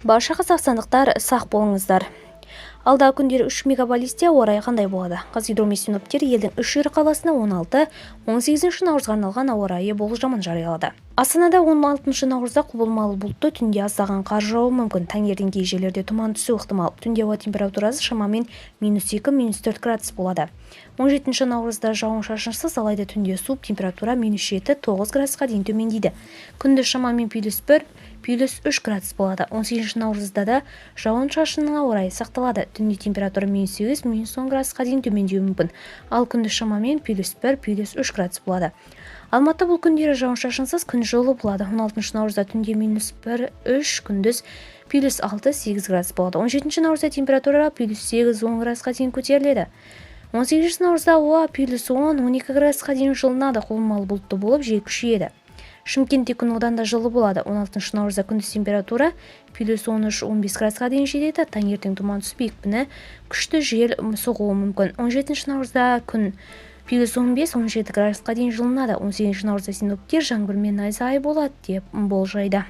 Барша қазақстандықтар сақ болыңыздар. Алдағы күндері 3 мегаполисте ауа райы қандай болады? Қазгидромет синоптиктері елдің 3 ірі қаласына 16-18 наурызға арналған ауа райы болжамын жариялады. Астанада 16 наурызда құбылмалы бұлтты, түнде аздаған қар жаууы мүмкін. Таңертең кей жерлерде тұман түсуі ықтимал. Түнде ауа температурасы шамамен -2, -4 градус болады. 17 наурызда жауын-шашынсыз, алайда түнде суып, температура -7, -9 градусқа дейін төмендейді. Күндіз шамамен +1, +3 градус болады. 18 наурызда да жауын-шашынның ауа райы сақталады. Түнде температура -8, -10 градусқа дейін төмендеуі мүмкін. Ал күндіз шамамен +1, +3 градус болады. Алматы бұл күндері жауын-шашынсыз, күн жылы болады. 16 наурызда түнде -1, -3, күндіз +6, -8 градус болады. 17 наурызда температура +8, -10 градусқа дейін көтеріледі. 18 наурызда ауа +10, -12 градусқа дейін жылынады, құбылмалы бұлтты болып, жел күшейеді. Шымкентте күн одан да жылы болады. 16 наурызда күндіз температура +13, -15 градусқа дейін жетеді. Таңертең тұман түсіп, екпіні күшті жел соғуы мүмкін. 17 наурызда күн +15, -17 градусқа дейін жылынады. 18 наурызда синоптиктер жаңбыр мен найзағай болады деп болжайды.